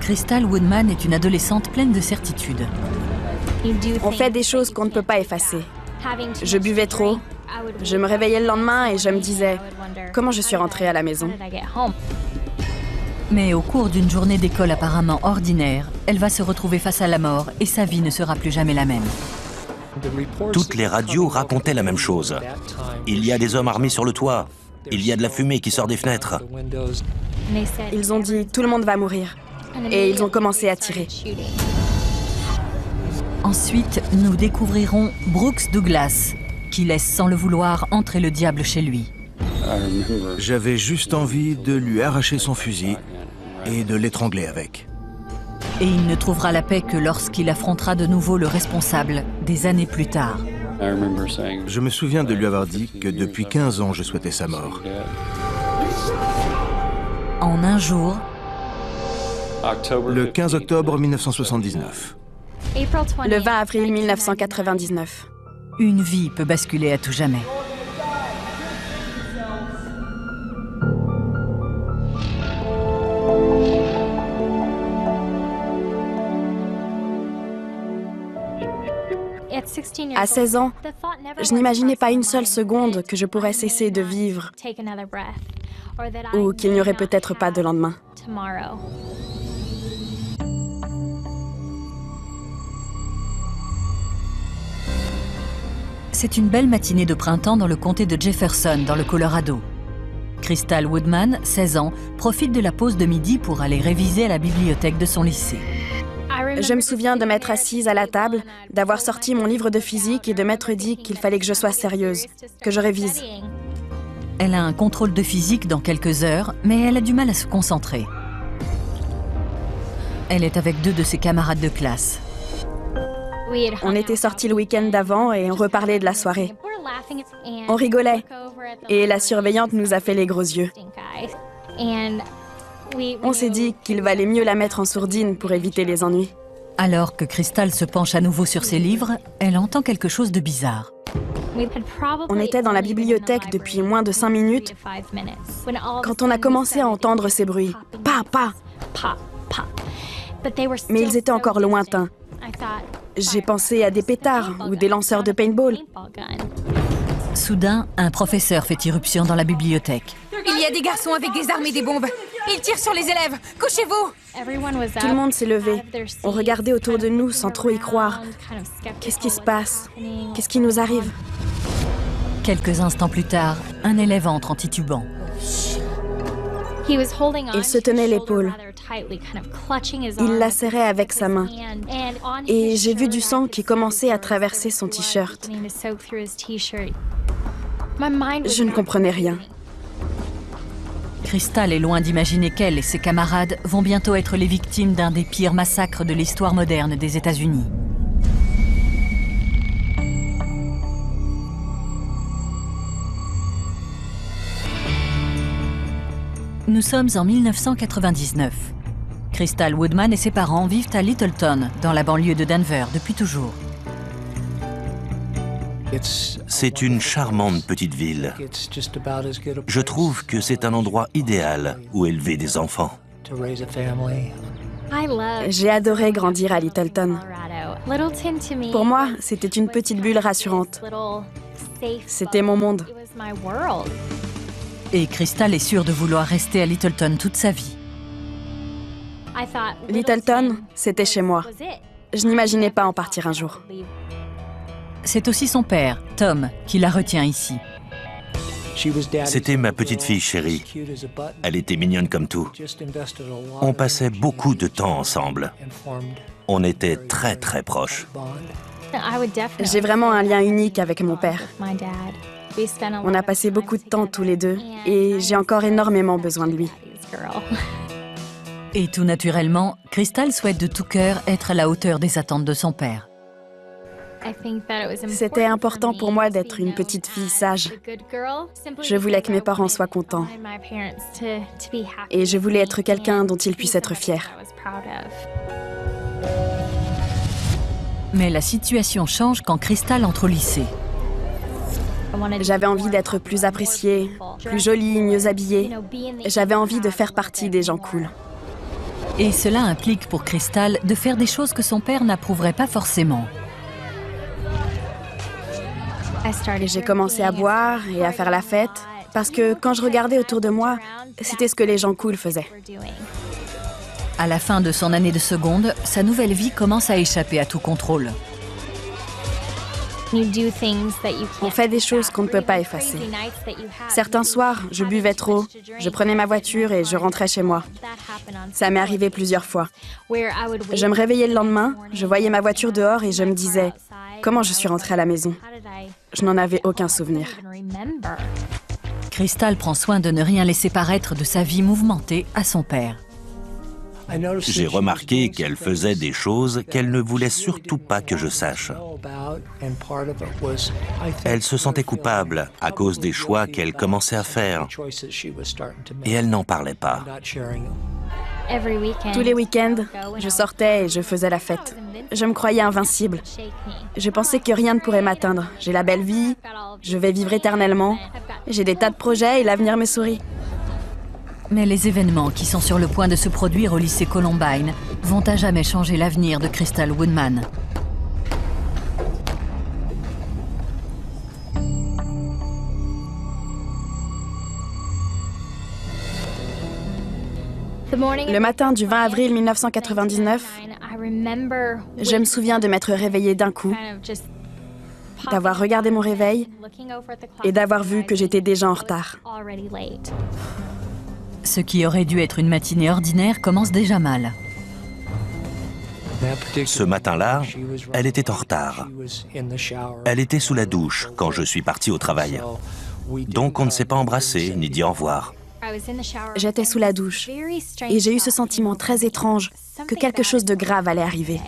Crystal Woodman est une adolescente pleine de certitudes. On fait des choses qu'on ne peut pas effacer. Je buvais trop, je me réveillais le lendemain et je me disais « Comment je suis rentrée à la maison ?» Mais au cours d'une journée d'école apparemment ordinaire, elle va se retrouver face à la mort et sa vie ne sera plus jamais la même. Toutes les radios racontaient la même chose. Il y a des hommes armés sur le toit. Il y a de la fumée qui sort des fenêtres. Ils ont dit « Tout le monde va mourir » et ils ont commencé à tirer. Ensuite, nous découvrirons Brooks Douglas, qui laisse sans le vouloir entrer le diable chez lui. J'avais juste envie de lui arracher son fusil et de l'étrangler avec. Et il ne trouvera la paix que lorsqu'il affrontera de nouveau le responsable, des années plus tard. Je me souviens de lui avoir dit que depuis 15 ans, je souhaitais sa mort. En un jour, Le 15 octobre 1979. Le 20 avril 1999. une vie peut basculer à tout jamais. À 16 ans, je n'imaginais pas une seule seconde que je pourrais cesser de vivre ou qu'il n'y aurait peut-être pas de lendemain. C'est une belle matinée de printemps dans le comté de Jefferson, dans le Colorado. Crystal Woodman, 16 ans, profite de la pause de midi pour aller réviser à la bibliothèque de son lycée. Je me souviens de m'être assise à la table, d'avoir sorti mon livre de physique et de m'être dit qu'il fallait que je sois sérieuse, que je révise. Elle a un contrôle de physique dans quelques heures, mais elle a du mal à se concentrer. Elle est avec deux de ses camarades de classe. On était sortis le week-end d'avant et on reparlait de la soirée. On rigolait et la surveillante nous a fait les gros yeux. On s'est dit qu'il valait mieux la mettre en sourdine pour éviter les ennuis. Alors que Crystal se penche à nouveau sur ses livres, elle entend quelque chose de bizarre. On était dans la bibliothèque depuis moins de 5 minutes quand on a commencé à entendre ces bruits. Pa, pa. Mais ils étaient encore lointains. J'ai pensé à des pétards ou des lanceurs de paintball. Soudain, un professeur fait irruption dans la bibliothèque. Il y a des garçons avec des armes et des bombes. Ils tirent sur les élèves. Couchez-vous. Tout le monde s'est levé. On regardait autour de nous sans trop y croire. Qu'est-ce qui se passe? Qu'est-ce qui nous arrive? Quelques instants plus tard, un élève entre en titubant. Il se tenait l'épaule. Il la serrait avec sa main. Et j'ai vu du sang qui commençait à traverser son t-shirt. Je ne comprenais rien. Crystal est loin d'imaginer qu'elle et ses camarades vont bientôt être les victimes d'un des pires massacres de l'histoire moderne des États-Unis. Nous sommes en 1999. Crystal Woodman et ses parents vivent à Littleton, dans la banlieue de Denver, depuis toujours. C'est une charmante petite ville. Je trouve que c'est un endroit idéal où élever des enfants. J'ai adoré grandir à Littleton. Pour moi, c'était une petite bulle rassurante. C'était mon monde. Et Crystal est sûre de vouloir rester à Littleton toute sa vie. Littleton, c'était chez moi. Je n'imaginais pas en partir un jour. C'est aussi son père, Tom, qui la retient ici. C'était ma petite fille chérie. Elle était mignonne comme tout. On passait beaucoup de temps ensemble. On était très très proches. J'ai vraiment un lien unique avec mon père. On a passé beaucoup de temps tous les deux et j'ai encore énormément besoin de lui. Et tout naturellement, Crystal souhaite de tout cœur être à la hauteur des attentes de son père. C'était important pour moi d'être une petite fille sage. Je voulais que mes parents soient contents. Et je voulais être quelqu'un dont ils puissent être fiers. Mais la situation change quand Crystal entre au lycée. J'avais envie d'être plus appréciée, plus jolie, mieux habillée. J'avais envie de faire partie des gens cool. Et cela implique pour Crystal de faire des choses que son père n'approuverait pas forcément. J'ai commencé à boire et à faire la fête parce que quand je regardais autour de moi, c'était ce que les gens cool faisaient. À la fin de son année de seconde, sa nouvelle vie commence à échapper à tout contrôle. On fait des choses qu'on ne peut pas effacer. Certains soirs, je buvais trop, je prenais ma voiture et je rentrais chez moi. Ça m'est arrivé plusieurs fois. Je me réveillais le lendemain, je voyais ma voiture dehors et je me disais « Comment je suis rentrée à la maison ?» Je n'en avais aucun souvenir. Crystal prend soin de ne rien laisser paraître de sa vie mouvementée à son père. J'ai remarqué qu'elle faisait des choses qu'elle ne voulait surtout pas que je sache. Elle se sentait coupable à cause des choix qu'elle commençait à faire. Et elle n'en parlait pas. Tous les week-ends, je sortais et je faisais la fête. Je me croyais invincible. Je pensais que rien ne pourrait m'atteindre. J'ai la belle vie, je vais vivre éternellement. J'ai des tas de projets et l'avenir me sourit. Mais les événements qui sont sur le point de se produire au lycée Columbine vont à jamais changer l'avenir de Crystal Woodman. Le matin du 20 avril 1999, je me souviens de m'être réveillée d'un coup, d'avoir regardé mon réveil et d'avoir vu que j'étais déjà en retard. Ce qui aurait dû être une matinée ordinaire commence déjà mal. Ce matin-là, elle était en retard. Elle était sous la douche quand je suis parti au travail. Donc on ne s'est pas embrassé ni dit au revoir. J'étais sous la douche et j'ai eu ce sentiment très étrange que quelque chose de grave allait arriver.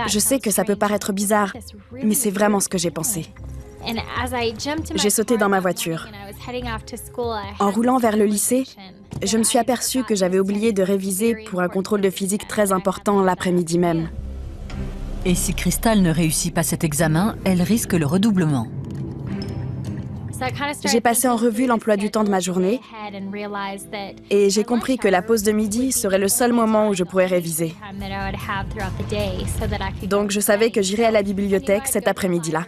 Je sais que ça peut paraître bizarre, mais c'est vraiment ce que j'ai pensé. J'ai sauté dans ma voiture. En roulant vers le lycée, je me suis aperçue que j'avais oublié de réviser pour un contrôle de physique très important l'après-midi même. Et si Crystal ne réussit pas cet examen, elle risque le redoublement. J'ai passé en revue l'emploi du temps de ma journée et j'ai compris que la pause de midi serait le seul moment où je pourrais réviser. Donc je savais que j'irais à la bibliothèque cet après-midi-là.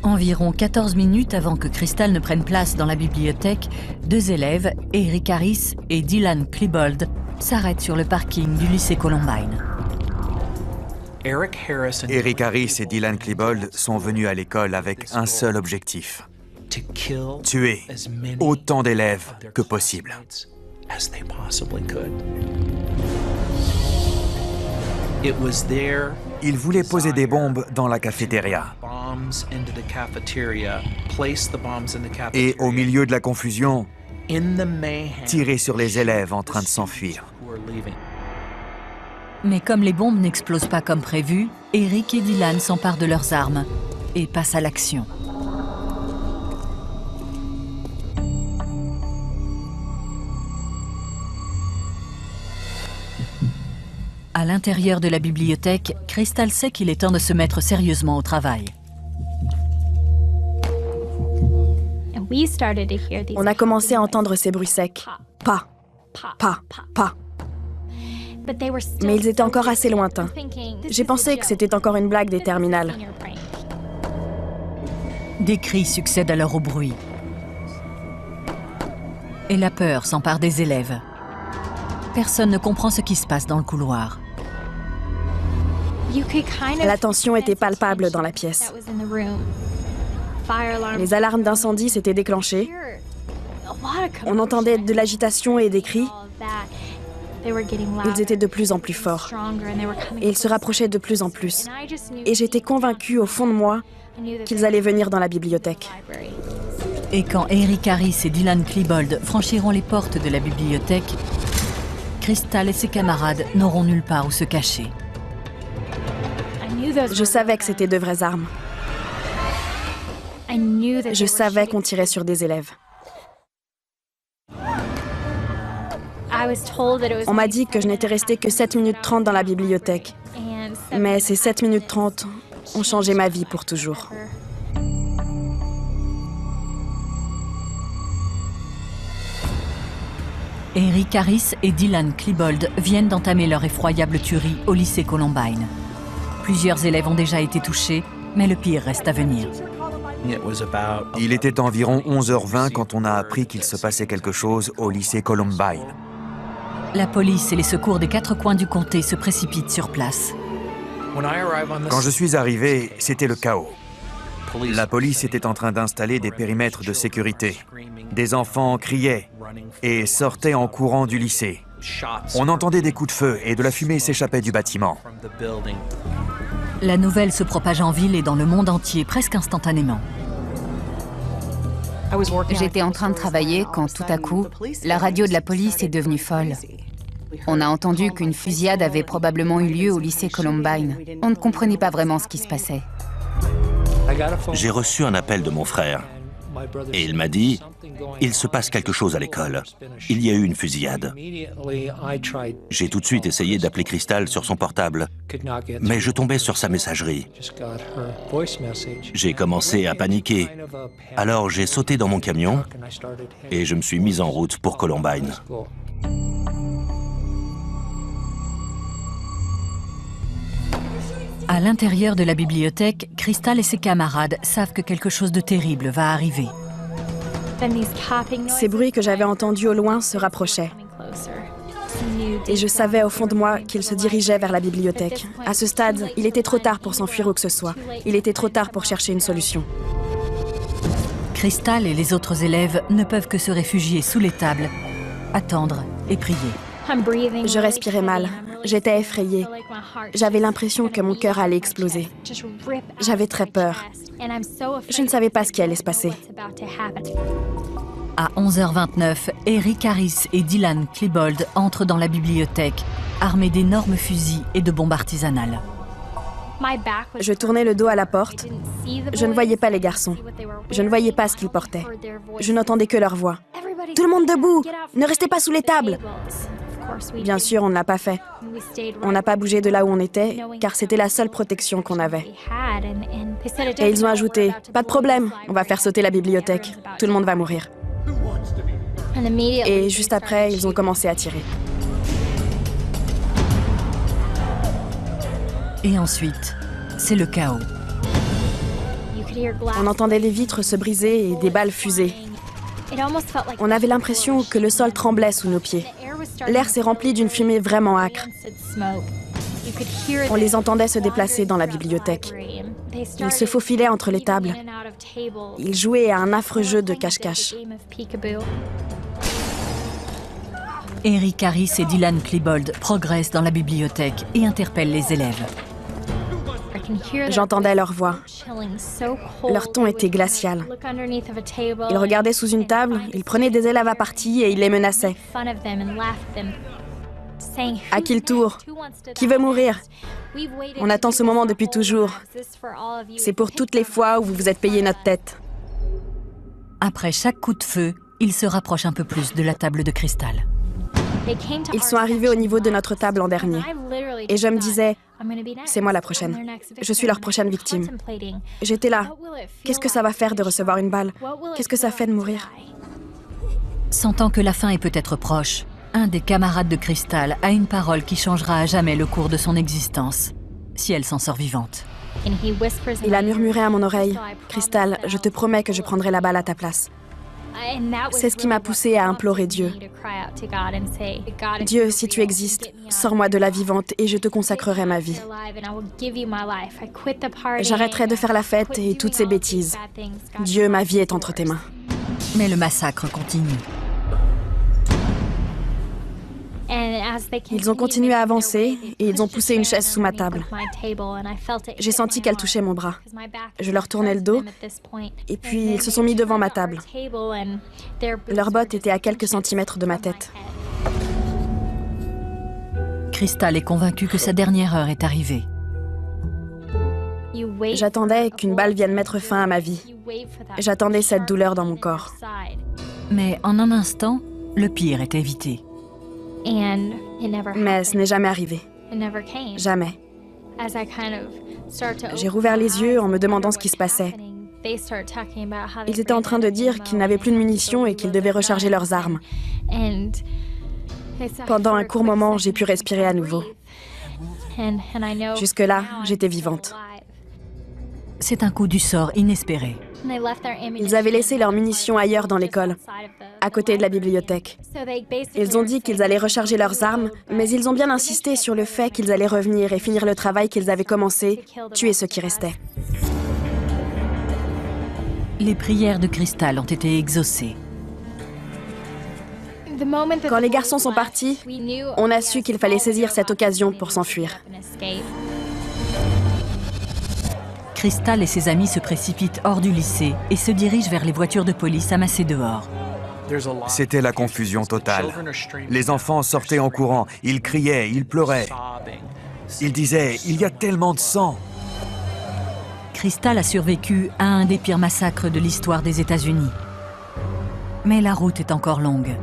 Environ 14 minutes avant que Crystal ne prenne place dans la bibliothèque, deux élèves, Eric Harris et Dylan Klebold, s'arrêtent sur le parking du lycée Columbine. Eric Harris et Dylan Klebold sont venus à l'école avec un seul objectif: tuer autant d'élèves que possible. Ils voulaient poser des bombes dans la cafétéria. Et au milieu de la confusion, tirer sur les élèves en train de s'enfuir. Mais comme les bombes n'explosent pas comme prévu, Eric et Dylan s'emparent de leurs armes et passent à l'action. À l'intérieur de la bibliothèque, Crystal sait qu'il est temps de se mettre sérieusement au travail. On a commencé à entendre ces bruits secs. Pas, pas, pas. Mais ils étaient encore assez lointains. J'ai pensé que c'était encore une blague des terminales. Des cris succèdent alors au bruit. Et la peur s'empare des élèves. Personne ne comprend ce qui se passe dans le couloir. La tension était palpable dans la pièce. Les alarmes d'incendie s'étaient déclenchées. On entendait de l'agitation et des cris. Ils étaient de plus en plus forts. Et ils se rapprochaient de plus en plus. Et j'étais convaincue au fond de moi qu'ils allaient venir dans la bibliothèque. Et quand Eric Harris et Dylan Klebold franchiront les portes de la bibliothèque, Crystal et ses camarades n'auront nulle part où se cacher. Je savais que c'était de vraies armes. Je savais qu'on tirait sur des élèves. On m'a dit que je n'étais restée que 7 minutes 30 dans la bibliothèque. Mais ces 7 minutes 30 ont changé ma vie pour toujours. Eric Harris et Dylan Klebold viennent d'entamer leur effroyable tuerie au lycée Columbine. Plusieurs élèves ont déjà été touchés, mais le pire reste à venir. Il était environ 11h20 quand on a appris qu'il se passait quelque chose au lycée Columbine. La police et les secours des 4 coins du comté se précipitent sur place. Quand je suis arrivé, c'était le chaos. La police était en train d'installer des périmètres de sécurité. Des enfants criaient et sortaient en courant du lycée. On entendait des coups de feu et de la fumée s'échappait du bâtiment. La nouvelle se propage en ville et dans le monde entier presque instantanément. J'étais en train de travailler quand tout à coup, la radio de la police est devenue folle. On a entendu qu'une fusillade avait probablement eu lieu au lycée Columbine. On ne comprenait pas vraiment ce qui se passait. J'ai reçu un appel de mon frère et il m'a dit « Il se passe quelque chose à l'école. Il y a eu une fusillade. » J'ai tout de suite essayé d'appeler Crystal sur son portable, mais je tombais sur sa messagerie. J'ai commencé à paniquer. Alors j'ai sauté dans mon camion et je me suis mis en route pour Columbine. À l'intérieur de la bibliothèque, Crystal et ses camarades savent que quelque chose de terrible va arriver. Ces bruits que j'avais entendus au loin se rapprochaient. Et je savais au fond de moi qu'ils se dirigeaient vers la bibliothèque. À ce stade, il était trop tard pour s'enfuir où que ce soit. Il était trop tard pour chercher une solution. Crystal et les autres élèves ne peuvent que se réfugier sous les tables, attendre et prier. Je respirais mal. J'étais effrayée. J'avais l'impression que mon cœur allait exploser. J'avais très peur. Je ne savais pas ce qui allait se passer. À 11h29, Eric Harris et Dylan Klebold entrent dans la bibliothèque, armés d'énormes fusils et de bombes artisanales. Je tournais le dos à la porte. Je ne voyais pas les garçons. Je ne voyais pas ce qu'ils portaient. Je n'entendais que leur voix. « Tout le monde debout! Ne restez pas sous les tables !» Bien sûr, on ne l'a pas fait. On n'a pas bougé de là où on était, car c'était la seule protection qu'on avait. Et ils ont ajouté « Pas de problème, on va faire sauter la bibliothèque. Tout le monde va mourir. » Et juste après, ils ont commencé à tirer. Et ensuite, c'est le chaos. On entendait les vitres se briser et des balles fuser. On avait l'impression que le sol tremblait sous nos pieds. L'air s'est rempli d'une fumée vraiment âcre. On les entendait se déplacer dans la bibliothèque. Ils se faufilaient entre les tables. Ils jouaient à un affreux jeu de cache-cache. Eric Harris et Dylan Klebold progressent dans la bibliothèque et interpellent les élèves. J'entendais leur voix. Leur ton était glacial. Ils regardaient sous une table, ils prenaient des élèves à partie et ils les menaçaient. À qui le tour? Qui veut mourir? On attend ce moment depuis toujours. C'est pour toutes les fois où vous vous êtes payé notre tête. Après chaque coup de feu, ils se rapprochent un peu plus de la table de cristal. Ils sont arrivés au niveau de notre table en dernier. Et je me disais, c'est moi la prochaine. Je suis leur prochaine victime. J'étais là. Qu'est-ce que ça va faire de recevoir une balle? Qu'est-ce que ça fait de mourir? Sentant que la fin est peut-être proche, un des camarades de Crystal a une parole qui changera à jamais le cours de son existence, si elle s'en sort vivante. Il a murmuré à mon oreille, « Crystal, je te promets que je prendrai la balle à ta place. » C'est ce qui m'a poussée à implorer Dieu. « Dieu, si tu existes, sors-moi de la vivante et je te consacrerai ma vie. J'arrêterai de faire la fête et toutes ces bêtises. Dieu, ma vie est entre tes mains. » Mais le massacre continue. Ils ont continué à avancer et ils ont poussé une chaise sous ma table. J'ai senti qu'elle touchait mon bras. Je leur tournais le dos et puis ils se sont mis devant ma table. Leurs bottes étaient à quelques centimètres de ma tête. Crystal est convaincue que sa dernière heure est arrivée. J'attendais qu'une balle vienne mettre fin à ma vie. J'attendais cette douleur dans mon corps. Mais en un instant, le pire est évité. Mais ce n'est jamais arrivé. Jamais. J'ai rouvert les yeux en me demandant ce qui se passait. Ils étaient en train de dire qu'ils n'avaient plus de munitions et qu'ils devaient recharger leurs armes. Pendant un court moment, j'ai pu respirer à nouveau. Jusque-là, j'étais vivante. C'est un coup du sort inespéré. Ils avaient laissé leurs munitions ailleurs dans l'école, à côté de la bibliothèque. Ils ont dit qu'ils allaient recharger leurs armes, mais ils ont bien insisté sur le fait qu'ils allaient revenir et finir le travail qu'ils avaient commencé, tuer ceux qui restaient. Les prières de Crystal ont été exaucées. Quand les garçons sont partis, on a su qu'il fallait saisir cette occasion pour s'enfuir. Crystal et ses amis se précipitent hors du lycée et se dirigent vers les voitures de police amassées dehors. C'était la confusion totale. Les enfants sortaient en courant, ils criaient, ils pleuraient. Ils disaient « Il y a tellement de sang !» Crystal a survécu à un des pires massacres de l'histoire des États-Unis. Mais la route est encore longue.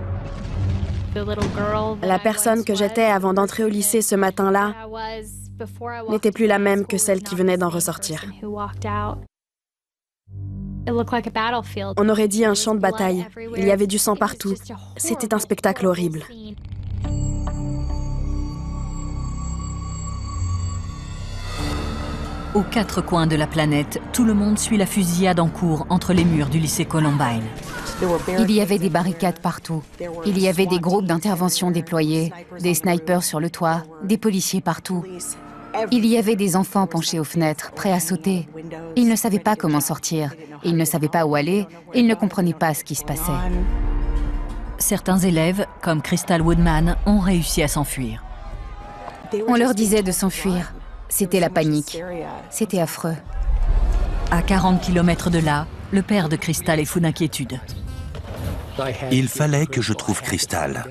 La personne que j'étais avant d'entrer au lycée ce matin-là n'était plus la même que celle qui venait d'en ressortir. On aurait dit un champ de bataille. Il y avait du sang partout. C'était un spectacle horrible. Aux quatre coins de la planète, tout le monde suit la fusillade en cours entre les murs du lycée Columbine. Il y avait des barricades partout. Il y avait des groupes d'intervention déployés, des snipers sur le toit, des policiers partout. Il y avait des enfants penchés aux fenêtres, prêts à sauter. Ils ne savaient pas comment sortir, ils ne savaient pas où aller, ils ne comprenaient pas ce qui se passait. Certains élèves, comme Crystal Woodman, ont réussi à s'enfuir. On leur disait de s'enfuir. C'était la panique. C'était affreux. À 40 km de là, le père de Crystal est fou d'inquiétude. Il fallait que je trouve Crystal,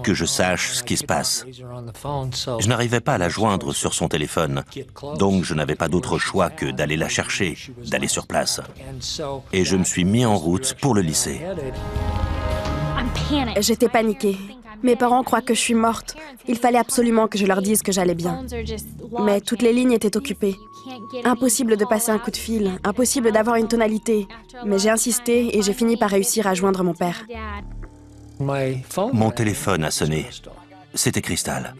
que je sache ce qui se passe. Je n'arrivais pas à la joindre sur son téléphone, donc je n'avais pas d'autre choix que d'aller la chercher, d'aller sur place. Et je me suis mis en route pour le lycée. J'étais paniquée. Mes parents croient que je suis morte. Il fallait absolument que je leur dise que j'allais bien. Mais toutes les lignes étaient occupées. Impossible de passer un coup de fil, impossible d'avoir une tonalité. Mais j'ai insisté et j'ai fini par réussir à joindre mon père. Mon téléphone a sonné. C'était Crystal.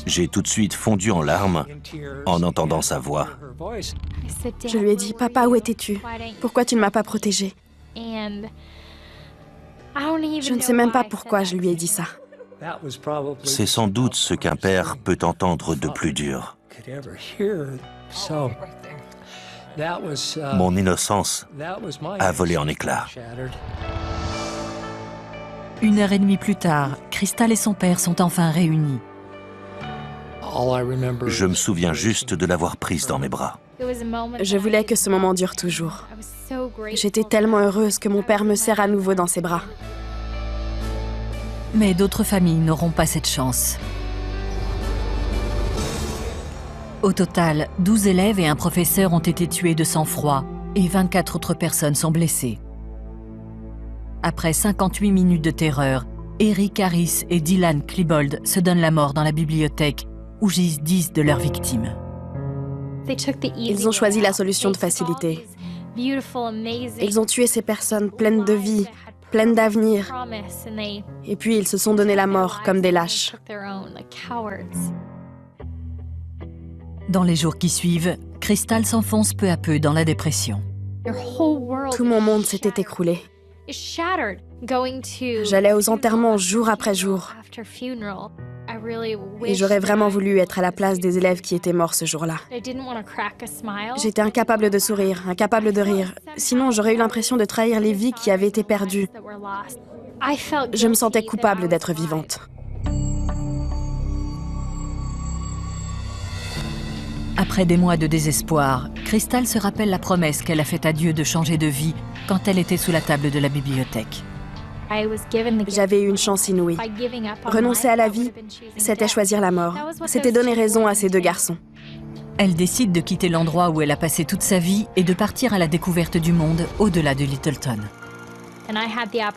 J'ai tout de suite fondu en larmes en entendant sa voix. Je lui ai dit « Papa, où étais-tu? Pourquoi tu ne m'as pas protégée ?» Je ne sais même pas pourquoi je lui ai dit ça. C'est sans doute ce qu'un père peut entendre de plus dur. Mon innocence a volé en éclats. 1h30 plus tard, Crystal et son père sont enfin réunis. Je me souviens juste de l'avoir prise dans mes bras. Je voulais que ce moment dure toujours. J'étais tellement heureuse que mon père me serre à nouveau dans ses bras. Mais d'autres familles n'auront pas cette chance. Au total, 12 élèves et un professeur ont été tués de sang-froid et 24 autres personnes sont blessées. Après 58 minutes de terreur, Eric Harris et Dylan Klebold se donnent la mort dans la bibliothèque où gisent 10 de leurs victimes. Ils ont choisi la solution de facilité. Ils ont tué ces personnes pleines de vie, pleines d'avenir. Et puis ils se sont donné la mort comme des lâches. Dans les jours qui suivent, Crystal s'enfonce peu à peu dans la dépression. Tout mon monde s'était écroulé. J'allais aux enterrements jour après jour. Et j'aurais vraiment voulu être à la place des élèves qui étaient morts ce jour-là. J'étais incapable de sourire, incapable de rire. Sinon, j'aurais eu l'impression de trahir les vies qui avaient été perdues. Je me sentais coupable d'être vivante. Après des mois de désespoir, Crystal se rappelle la promesse qu'elle a faite à Dieu de changer de vie quand elle était sous la table de la bibliothèque. J'avais eu une chance inouïe. Renoncer à la vie, c'était choisir la mort. C'était donner raison à ces deux garçons. Elle décide de quitter l'endroit où elle a passé toute sa vie et de partir à la découverte du monde au-delà de Littleton.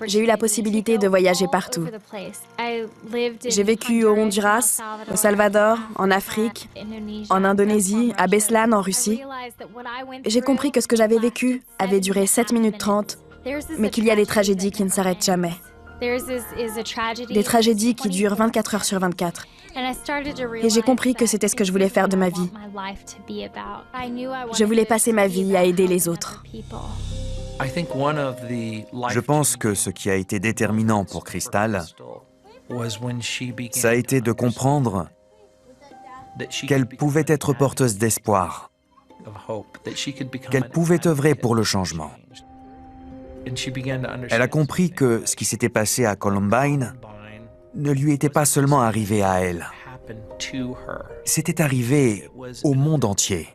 J'ai eu la possibilité de voyager partout. J'ai vécu au Honduras, au Salvador, en Afrique, en Indonésie, à Beslan, en Russie. J'ai compris que ce que j'avais vécu avait duré 7 minutes 30, mais qu'il y a des tragédies qui ne s'arrêtent jamais. Des tragédies qui durent 24 heures sur 24. Et j'ai compris que c'était ce que je voulais faire de ma vie. Je voulais passer ma vie à aider les autres. Je pense que ce qui a été déterminant pour Crystal, ça a été de comprendre qu'elle pouvait être porteuse d'espoir, qu'elle pouvait œuvrer pour le changement. Elle a compris que ce qui s'était passé à Columbine ne lui était pas seulement arrivé à elle. C'était arrivé au monde entier.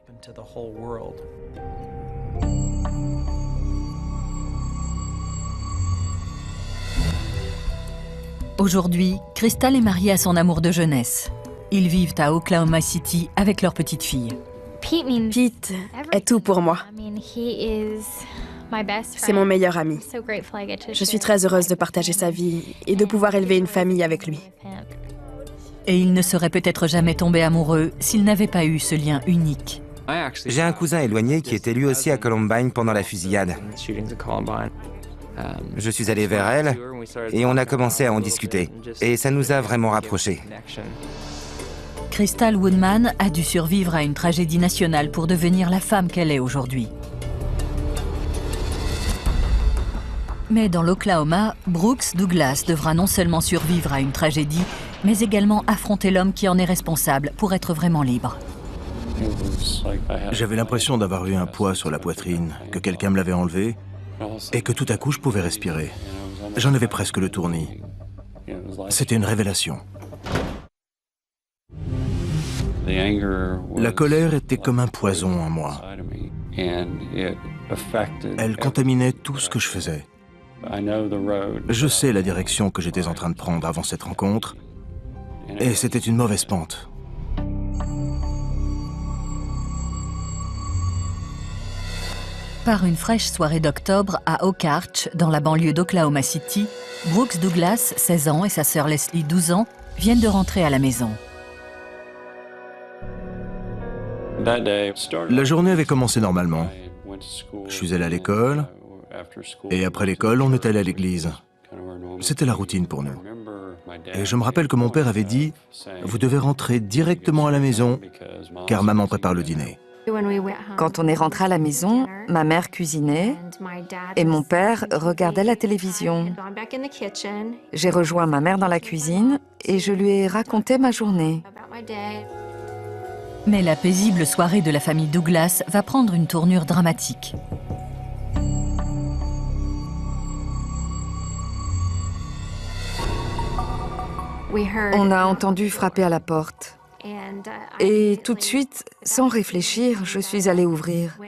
Aujourd'hui, Crystal est mariée à son amour de jeunesse. Ils vivent à Oklahoma City avec leur petite fille. Pete est tout pour moi. C'est mon meilleur ami. Je suis très heureuse de partager sa vie et de pouvoir élever une famille avec lui. Et ils ne seraient peut-être jamais tombés amoureux s'ils n'avaient pas eu ce lien unique. J'ai un cousin éloigné qui était lui aussi à Columbine pendant la fusillade. Je suis allé vers elle et on a commencé à en discuter. Et ça nous a vraiment rapprochés. Crystal Woodman a dû survivre à une tragédie nationale pour devenir la femme qu'elle est aujourd'hui. Mais dans l'Oklahoma, Brooks Douglas devra non seulement survivre à une tragédie, mais également affronter l'homme qui en est responsable pour être vraiment libre. J'avais l'impression d'avoir eu un poids sur la poitrine, que quelqu'un me l'avait enlevé, et que tout à coup je pouvais respirer. J'en avais presque le tournis. C'était une révélation. La colère était comme un poison en moi. Elle contaminait tout ce que je faisais. Je sais la direction que j'étais en train de prendre avant cette rencontre, et c'était une mauvaise pente. Par une fraîche soirée d'octobre à Oak Arch, dans la banlieue d'Oklahoma City, Brooks Douglas, 16 ans, et sa sœur Leslie, 12 ans, viennent de rentrer à la maison. La journée avait commencé normalement. Je suis allé à l'école, et après l'école, on est allé à l'église. C'était la routine pour nous. Et je me rappelle que mon père avait dit « Vous devez rentrer directement à la maison, car maman prépare le dîner. » Quand on est rentré à la maison, ma mère cuisinait et mon père regardait la télévision. J'ai rejoint ma mère dans la cuisine et je lui ai raconté ma journée. Mais la paisible soirée de la famille Douglas va prendre une tournure dramatique. On a entendu frapper à la porte. Et tout de suite, sans réfléchir, je suis allée ouvrir.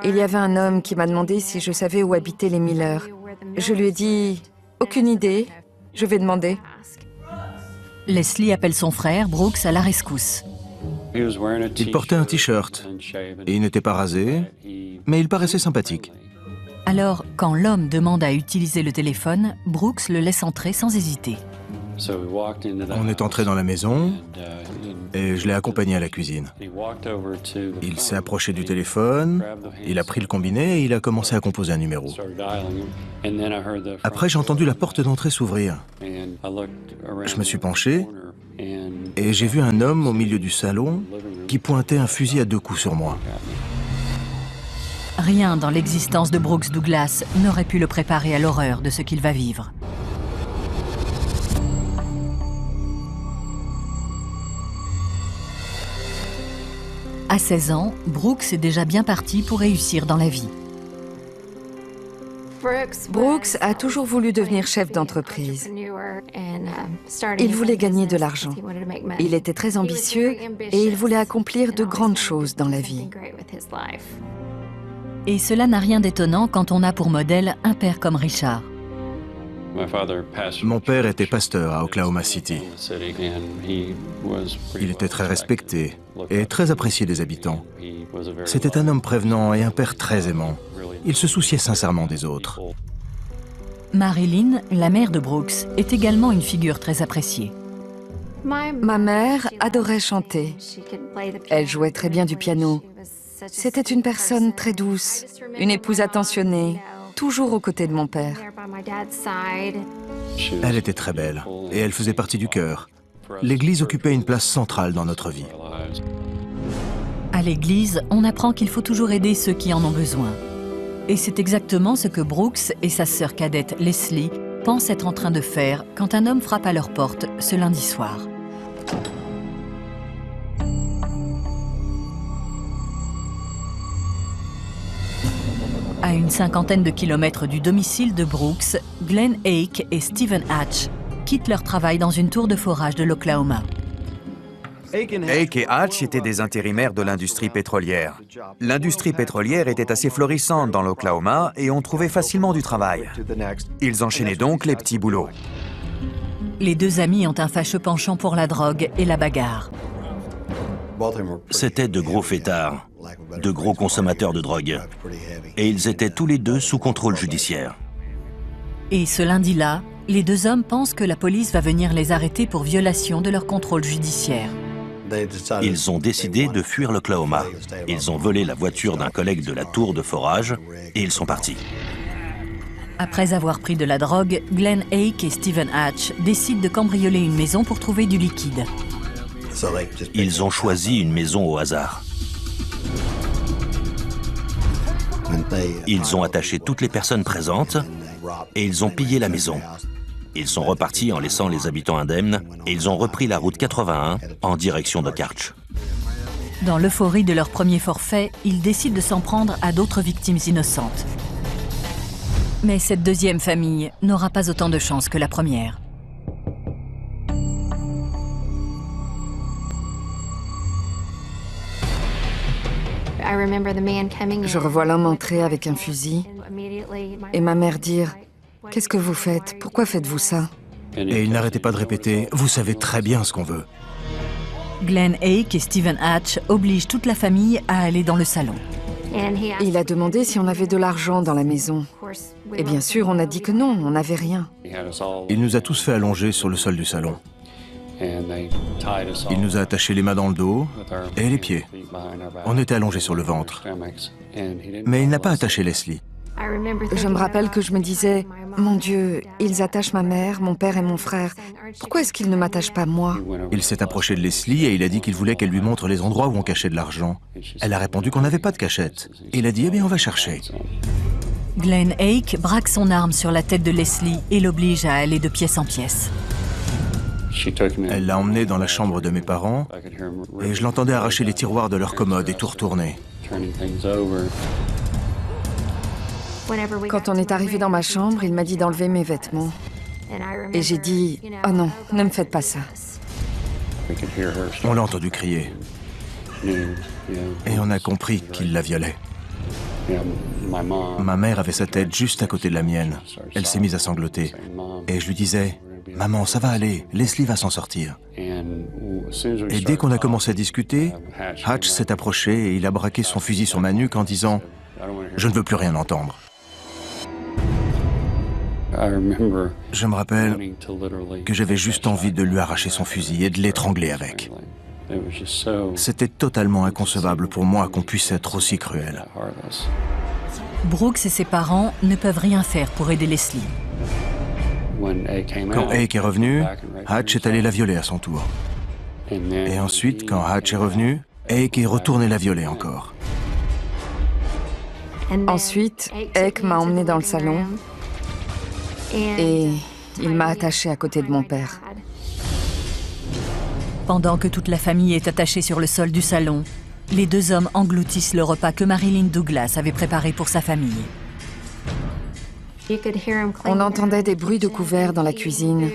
Il y avait un homme qui m'a demandé si je savais où habitaient les Miller. Je lui ai dit « Aucune idée, je vais demander ». Leslie appelle son frère, Brooks, à la rescousse. Il portait un t-shirt et il n'était pas rasé, mais il paraissait sympathique. Alors, quand l'homme demande à utiliser le téléphone, Brooks le laisse entrer sans hésiter. On est entré dans la maison et je l'ai accompagné à la cuisine. Il s'est approché du téléphone, il a pris le combiné et il a commencé à composer un numéro. Après, j'ai entendu la porte d'entrée s'ouvrir. Je me suis penché et j'ai vu un homme au milieu du salon qui pointait un fusil à 2 coups sur moi. Rien dans l'existence de Brooks Douglas n'aurait pu le préparer à l'horreur de ce qu'il va vivre. À 16 ans, Brooks est déjà bien parti pour réussir dans la vie. Brooks a toujours voulu devenir chef d'entreprise. Il voulait gagner de l'argent. Il était très ambitieux et il voulait accomplir de grandes choses dans la vie. Et cela n'a rien d'étonnant quand on a pour modèle un père comme Richard. Mon père était pasteur à Oklahoma City. Il était très respecté et très apprécié des habitants. C'était un homme prévenant et un père très aimant. Il se souciait sincèrement des autres. Marilyn, la mère de Brooks, est également une figure très appréciée. Ma mère adorait chanter. Elle jouait très bien du piano. C'était une personne très douce, une épouse attentionnée, toujours aux côtés de mon père. Elle était très belle, et elle faisait partie du cœur. L'Église occupait une place centrale dans notre vie. À l'église, on apprend qu'il faut toujours aider ceux qui en ont besoin. Et c'est exactement ce que Brooks et sa sœur cadette Leslie pensent être en train de faire quand un homme frappe à leur porte ce lundi soir. À une cinquantaine de kilomètres du domicile de Brooks, Glenn Ake et Stephen Hatch quittent leur travail dans une tour de forage de l'Oklahoma. Ake et Hatch étaient des intérimaires de l'industrie pétrolière. L'industrie pétrolière était assez florissante dans l'Oklahoma et on trouvait facilement du travail. Ils enchaînaient donc les petits boulots. Les deux amis ont un fâcheux penchant pour la drogue et la bagarre. C'étaient de gros fêtards, de gros consommateurs de drogue. Et ils étaient tous les deux sous contrôle judiciaire. Et ce lundi-là, les deux hommes pensent que la police va venir les arrêter pour violation de leur contrôle judiciaire. Ils ont décidé de fuir l'Oklahoma. Ils ont volé la voiture d'un collègue de la tour de forage et ils sont partis. Après avoir pris de la drogue, Glenn Ake et Stephen Hatch décident de cambrioler une maison pour trouver du liquide. Ils ont choisi une maison au hasard. Ils ont attaché toutes les personnes présentes et ils ont pillé la maison. Ils sont repartis en laissant les habitants indemnes et ils ont repris la route 81 en direction de Karch. Dans l'euphorie de leur premier forfait, ils décident de s'en prendre à d'autres victimes innocentes. Mais cette deuxième famille n'aura pas autant de chance que la première. Je revois l'homme entrer avec un fusil et ma mère dire « Qu'est-ce que vous faites? Pourquoi faites-vous ça ?» Et il n'arrêtait pas de répéter « Vous savez très bien ce qu'on veut. » Glenn Ake et Stephen Hatch obligent toute la famille à aller dans le salon. Il a demandé si on avait de l'argent dans la maison. Et bien sûr, on a dit que non, on n'avait rien. Il nous a tous fait allonger sur le sol du salon. Il nous a attachés les mains dans le dos et les pieds. On était allongés sur le ventre. Mais il n'a pas attaché Leslie. Je me rappelle que je me disais « Mon Dieu, ils attachent ma mère, mon père et mon frère. Pourquoi est-ce qu'ils ne m'attachent pas moi ?» Il s'est approché de Leslie et il a dit qu'il voulait qu'elle lui montre les endroits où on cachait de l'argent. Elle a répondu qu'on n'avait pas de cachette. Il a dit « Eh bien, on va chercher. » Glenn Ake braque son arme sur la tête de Leslie et l'oblige à aller de pièce en pièce. Elle l'a emmené dans la chambre de mes parents et je l'entendais arracher les tiroirs de leur commode et tout retourner. Quand on est arrivé dans ma chambre, il m'a dit d'enlever mes vêtements. Et j'ai dit « Oh non, ne me faites pas ça. » On l'a entendu crier. Et on a compris qu'il la violait. Ma mère avait sa tête juste à côté de la mienne. Elle s'est mise à sangloter. Et je lui disais « Maman, ça va aller, Leslie va s'en sortir. » Et dès qu'on a commencé à discuter, Hatch s'est approché et il a braqué son fusil sur ma nuque en disant « Je ne veux plus rien entendre. » Je me rappelle que j'avais juste envie de lui arracher son fusil et de l'étrangler avec. C'était totalement inconcevable pour moi qu'on puisse être aussi cruel. Brooks et ses parents ne peuvent rien faire pour aider Leslie. Quand Ake est revenu, Hatch est allé la violer à son tour. Et ensuite, quand Hatch est revenu, Ake est retourné la violer encore. Ensuite, Ake m'a emmené dans le salon et il m'a attachée à côté de mon père. Pendant que toute la famille est attachée sur le sol du salon, les deux hommes engloutissent le repas que Marilyn Douglas avait préparé pour sa famille. On entendait des bruits de couverts dans la cuisine.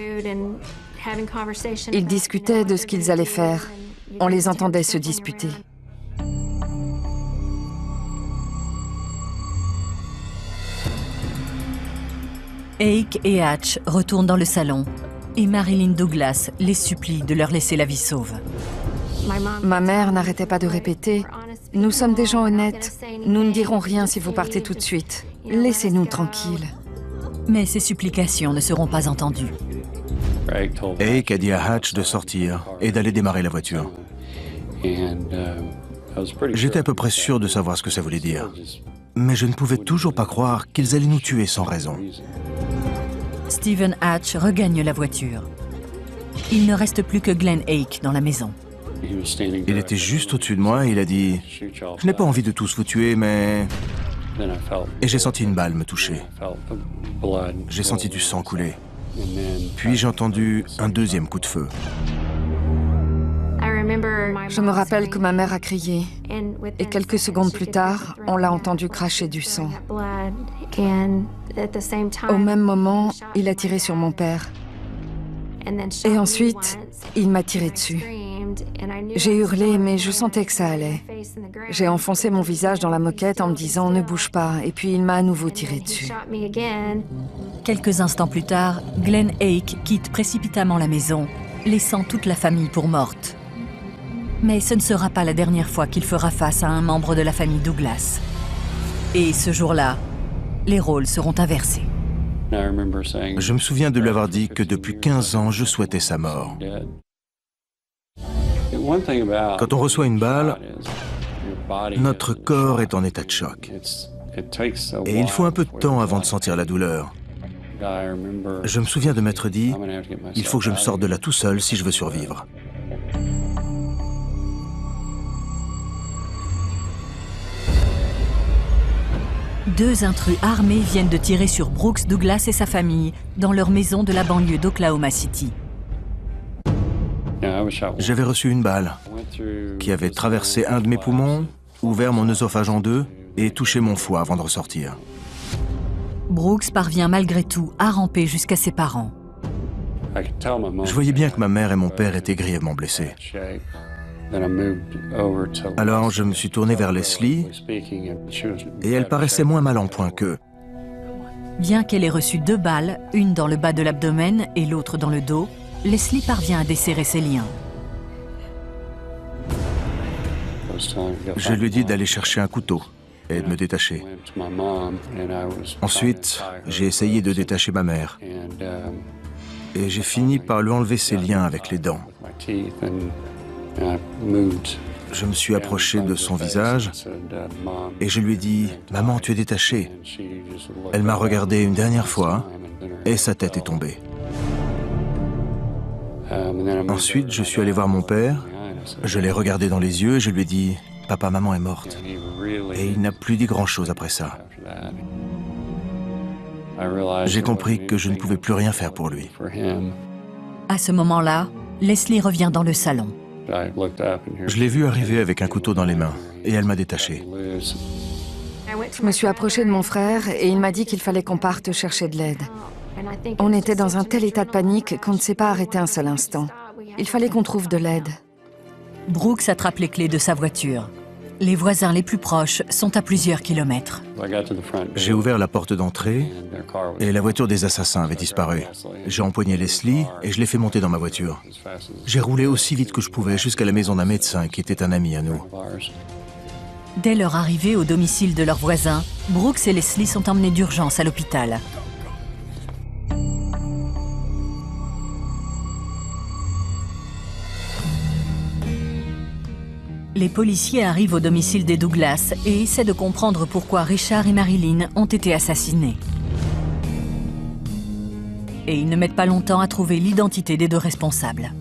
Ils discutaient de ce qu'ils allaient faire. On les entendait se disputer. Ake et Hatch retournent dans le salon et Marilyn Douglas les supplie de leur laisser la vie sauve. Ma mère n'arrêtait pas de répéter « Nous sommes des gens honnêtes. Nous ne dirons rien si vous partez tout de suite. Laissez-nous tranquilles. » Mais ces supplications ne seront pas entendues. Ake a dit à Hatch de sortir et d'aller démarrer la voiture. J'étais à peu près sûr de savoir ce que ça voulait dire. Mais je ne pouvais toujours pas croire qu'ils allaient nous tuer sans raison. Stephen Hatch regagne la voiture. Il ne reste plus que Glenn Ake dans la maison. Il était juste au-dessus de moi et il a dit « Je n'ai pas envie de tous vous tuer, mais... » Et j'ai senti une balle me toucher. J'ai senti du sang couler. Puis j'ai entendu un deuxième coup de feu. Je me rappelle que ma mère a crié. Et quelques secondes plus tard, on l'a entendu cracher du sang. Au même moment, il a tiré sur mon père. Et ensuite, il m'a tiré dessus. J'ai hurlé, mais je sentais que ça allait. J'ai enfoncé mon visage dans la moquette en me disant « Ne bouge pas », et puis il m'a à nouveau tiré dessus. Quelques instants plus tard, Glenn Ake quitte précipitamment la maison, laissant toute la famille pour morte. Mais ce ne sera pas la dernière fois qu'il fera face à un membre de la famille Douglas. Et ce jour-là, les rôles seront inversés. Je me souviens de lui avoir dit que depuis 15 ans, je souhaitais sa mort. Quand on reçoit une balle, notre corps est en état de choc. Et il faut un peu de temps avant de sentir la douleur. Je me souviens de m'être dit, il faut que je me sorte de là tout seul si je veux survivre. Deux intrus armés viennent de tirer sur Brooks Douglas et sa famille dans leur maison de la banlieue d'Oklahoma City. J'avais reçu une balle qui avait traversé un de mes poumons, ouvert mon œsophage en deux et touché mon foie avant de ressortir. Brooks parvient malgré tout à ramper jusqu'à ses parents. Je voyais bien que ma mère et mon père étaient grièvement blessés. Alors je me suis tourné vers Leslie et elle paraissait moins mal en point qu'eux. Bien qu'elle ait reçu 2 balles, une dans le bas de l'abdomen et l'autre dans le dos, Leslie parvient à desserrer ses liens. Je lui ai dit d'aller chercher un couteau et de me détacher. Ensuite, j'ai essayé de détacher ma mère et j'ai fini par lui enlever ses liens avec les dents. Je me suis approché de son visage et je lui ai dit « Maman, tu es détachée ». Elle m'a regardé une dernière fois et sa tête est tombée. Ensuite, je suis allé voir mon père, je l'ai regardé dans les yeux et je lui ai dit « Papa, maman est morte ». Et il n'a plus dit grand-chose après ça. J'ai compris que je ne pouvais plus rien faire pour lui. À ce moment-là, Leslie revient dans le salon. Je l'ai vue arriver avec un couteau dans les mains et elle m'a détaché. Je me suis approchée de mon frère et il m'a dit qu'il fallait qu'on parte chercher de l'aide. On était dans un tel état de panique qu'on ne s'est pas arrêté un seul instant. Il fallait qu'on trouve de l'aide. Brooks attrape les clés de sa voiture. Les voisins les plus proches sont à plusieurs kilomètres. J'ai ouvert la porte d'entrée et la voiture des assassins avait disparu. J'ai empoigné Leslie et je l'ai fait monter dans ma voiture. J'ai roulé aussi vite que je pouvais jusqu'à la maison d'un médecin qui était un ami à nous. Dès leur arrivée au domicile de leurs voisins, Brooks et Leslie sont emmenés d'urgence à l'hôpital. Les policiers arrivent au domicile des Douglas et essaient de comprendre pourquoi Richard et Marilyn ont été assassinés. Et ils ne mettent pas longtemps à trouver l'identité des 2 responsables.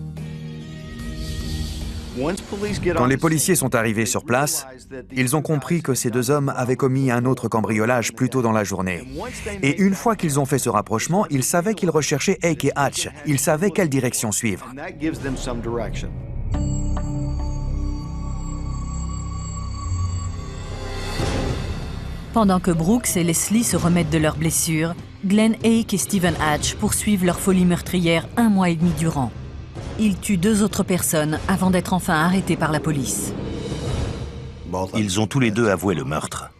Quand les policiers sont arrivés sur place, ils ont compris que ces 2 hommes avaient commis un autre cambriolage plus tôt dans la journée. Et une fois qu'ils ont fait ce rapprochement, ils savaient qu'ils recherchaient Ake et Hatch. Ils savaient quelle direction suivre. Pendant que Brooks et Leslie se remettent de leurs blessures, Glenn Ake et Stephen Hatch poursuivent leur folie meurtrière 1 mois et demi durant. Ils tuent 2 autres personnes avant d'être enfin arrêtés par la police. Ils ont tous les 2 avoué le meurtre.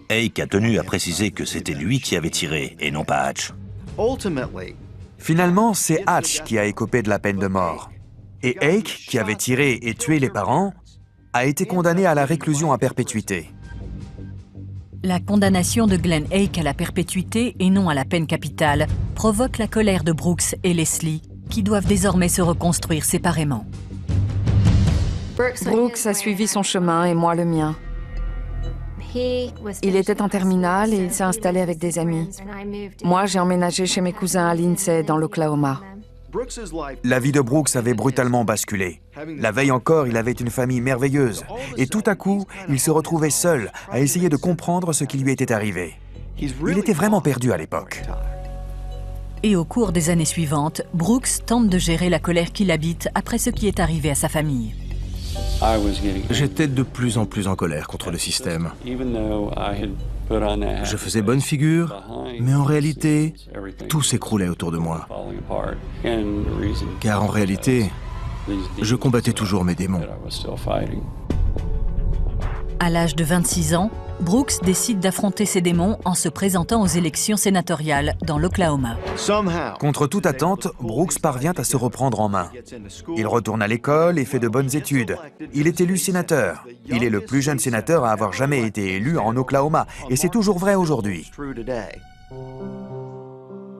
Ake a tenu à préciser que c'était lui qui avait tiré et non pas Hatch. Finalement, c'est Hatch qui a écopé de la peine de mort. Et Ake, qui avait tiré et tué les parents, a été condamné à la réclusion à perpétuité. La condamnation de Glenn Ake à la perpétuité et non à la peine capitale provoque la colère de Brooks et Leslie, qui doivent désormais se reconstruire séparément. Brooks a suivi son chemin et moi le mien. Il était en terminale et il s'est installé avec des amis. Moi, j'ai emménagé chez mes cousins à Lindsay, dans l'Oklahoma. La vie de Brooks avait brutalement basculé. La veille encore, il avait une famille merveilleuse. Et tout à coup, il se retrouvait seul à essayer de comprendre ce qui lui était arrivé. Il était vraiment perdu à l'époque. Et au cours des années suivantes, Brooks tente de gérer la colère qui l'habite après ce qui est arrivé à sa famille. J'étais de plus en plus en colère contre le système. Je faisais bonne figure, mais en réalité, tout s'écroulait autour de moi. Car en réalité, je combattais toujours mes démons. À l'âge de 26 ans, Brooks décide d'affronter ses démons en se présentant aux élections sénatoriales dans l'Oklahoma. Contre toute attente, Brooks parvient à se reprendre en main. Il retourne à l'école et fait de bonnes études. Il est élu sénateur. Il est le plus jeune sénateur à avoir jamais été élu en Oklahoma, et c'est toujours vrai aujourd'hui.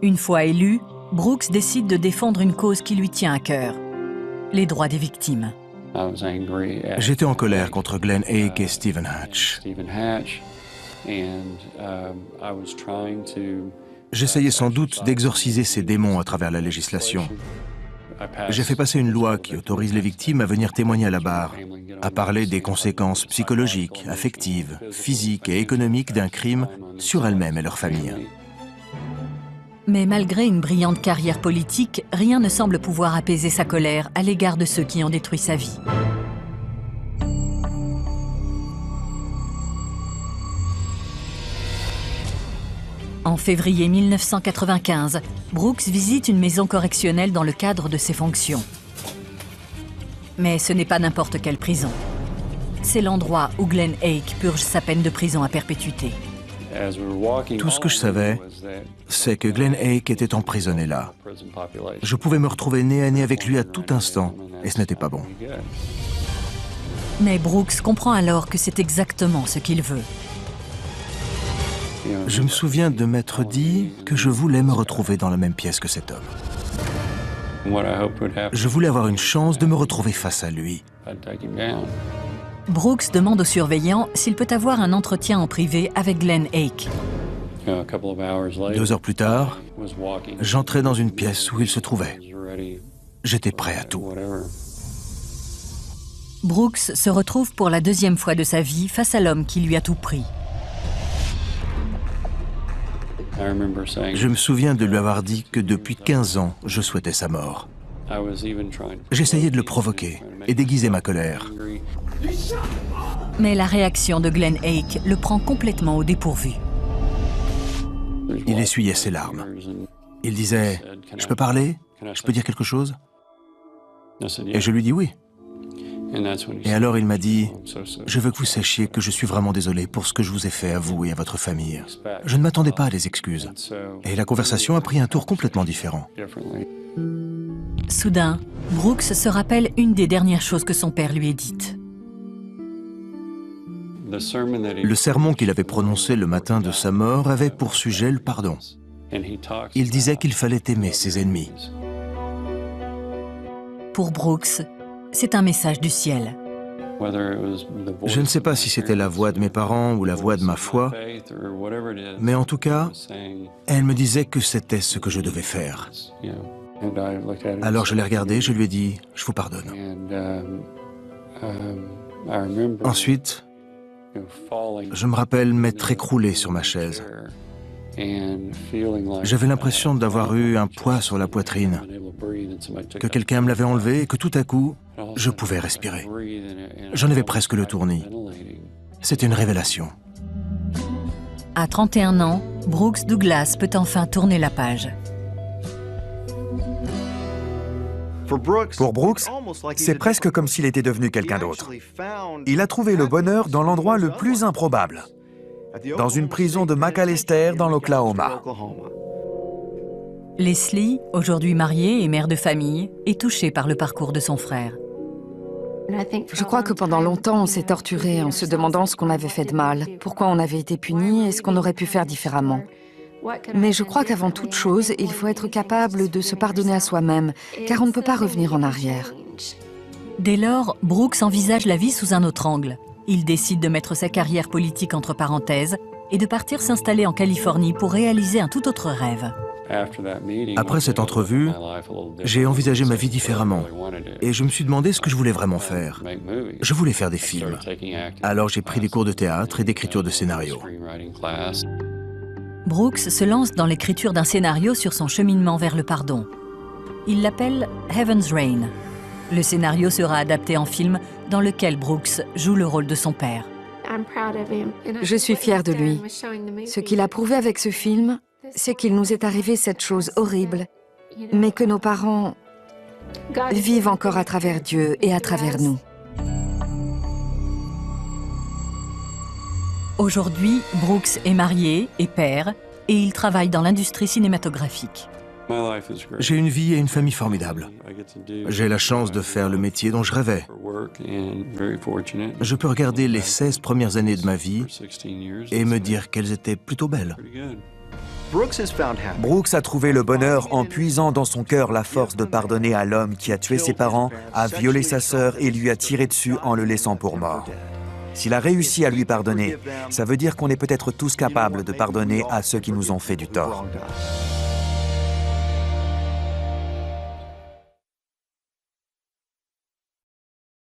Une fois élu, Brooks décide de défendre une cause qui lui tient à cœur, les droits des victimes. J'étais en colère contre Glenn Hake et Stephen Hatch. J'essayais sans doute d'exorciser ces démons à travers la législation. J'ai fait passer une loi qui autorise les victimes à venir témoigner à la barre, à parler des conséquences psychologiques, affectives, physiques et économiques d'un crime sur elles-mêmes et leur famille. Mais malgré une brillante carrière politique, rien ne semble pouvoir apaiser sa colère à l'égard de ceux qui ont détruit sa vie. En février 1995, Brooks visite une maison correctionnelle dans le cadre de ses fonctions. Mais ce n'est pas n'importe quelle prison. C'est l'endroit où Glenn Hake purge sa peine de prison à perpétuité. Tout ce que je savais, c'est que Glenn Hake était emprisonné là. Je pouvais me retrouver nez à nez avec lui à tout instant, et ce n'était pas bon. Mais Brooks comprend alors que c'est exactement ce qu'il veut. Je me souviens de m'être dit que je voulais me retrouver dans la même pièce que cet homme. Je voulais avoir une chance de me retrouver face à lui. Brooks demande au surveillant s'il peut avoir un entretien en privé avec Glenn Hake. 2 heures plus tard, j'entrais dans une pièce où il se trouvait. J'étais prêt à tout. Brooks se retrouve pour la 2e fois de sa vie face à l'homme qui lui a tout pris. Je me souviens de lui avoir dit que depuis 15 ans, je souhaitais sa mort. J'essayais de le provoquer et d'aiguiser ma colère. Mais la réaction de Glenn Hake le prend complètement au dépourvu. Il essuyait ses larmes. Il disait « Je peux parler? Je peux dire quelque chose ?» Et je lui dis oui. Et alors il m'a dit « Je veux que vous sachiez que je suis vraiment désolé pour ce que je vous ai fait à vous et à votre famille. Je ne m'attendais pas à des excuses. » Et la conversation a pris un tour complètement différent. Soudain, Brooks se rappelle une des dernières choses que son père lui ait dites. Le sermon qu'il avait prononcé le matin de sa mort avait pour sujet le pardon. Il disait qu'il fallait aimer ses ennemis. Pour Brooks, c'est un message du ciel. Je ne sais pas si c'était la voix de mes parents ou la voix de ma foi, mais en tout cas, elle me disait que c'était ce que je devais faire. Alors je l'ai regardé, je lui ai dit « Je vous pardonne ». Ensuite, je me rappelle m'être écroulé sur ma chaise. J'avais l'impression d'avoir eu un poids sur la poitrine, que quelqu'un me l'avait enlevé et que tout à coup, je pouvais respirer. J'en avais presque le tournis. C'était une révélation. À 31 ans, Brooks Douglas peut enfin tourner la page. Pour Brooks, c'est presque comme s'il était devenu quelqu'un d'autre. Il a trouvé le bonheur dans l'endroit le plus improbable, dans une prison de McAlester dans l'Oklahoma. Leslie, aujourd'hui mariée et mère de famille, est touchée par le parcours de son frère. Je crois que pendant longtemps, on s'est torturé en se demandant ce qu'on avait fait de mal, pourquoi on avait été puni et ce qu'on aurait pu faire différemment. Mais je crois qu'avant toute chose, il faut être capable de se pardonner à soi-même, car on ne peut pas revenir en arrière. Dès lors, Brooks envisage la vie sous un autre angle. Il décide de mettre sa carrière politique entre parenthèses et de partir s'installer en Californie pour réaliser un tout autre rêve. Après cette entrevue, j'ai envisagé ma vie différemment et je me suis demandé ce que je voulais vraiment faire. Je voulais faire des films. Alors j'ai pris des cours de théâtre et d'écriture de scénario. Brooks se lance dans l'écriture d'un scénario sur son cheminement vers le pardon. Il l'appelle Heaven's Rain. Le scénario sera adapté en film dans lequel Brooks joue le rôle de son père. Je suis fière de lui. Ce qu'il a prouvé avec ce film, c'est qu'il nous est arrivé cette chose horrible, mais que nos parents vivent encore à travers Dieu et à travers nous. Aujourd'hui, Brooks est marié et père, et il travaille dans l'industrie cinématographique. J'ai une vie et une famille formidables. J'ai la chance de faire le métier dont je rêvais. Je peux regarder les 16 premières années de ma vie et me dire qu'elles étaient plutôt belles. Brooks a trouvé le bonheur en puisant dans son cœur la force de pardonner à l'homme qui a tué ses parents, a violé sa sœur et lui a tiré dessus en le laissant pour mort. S'il a réussi à lui pardonner, ça veut dire qu'on est peut-être tous capables de pardonner à ceux qui nous ont fait du tort.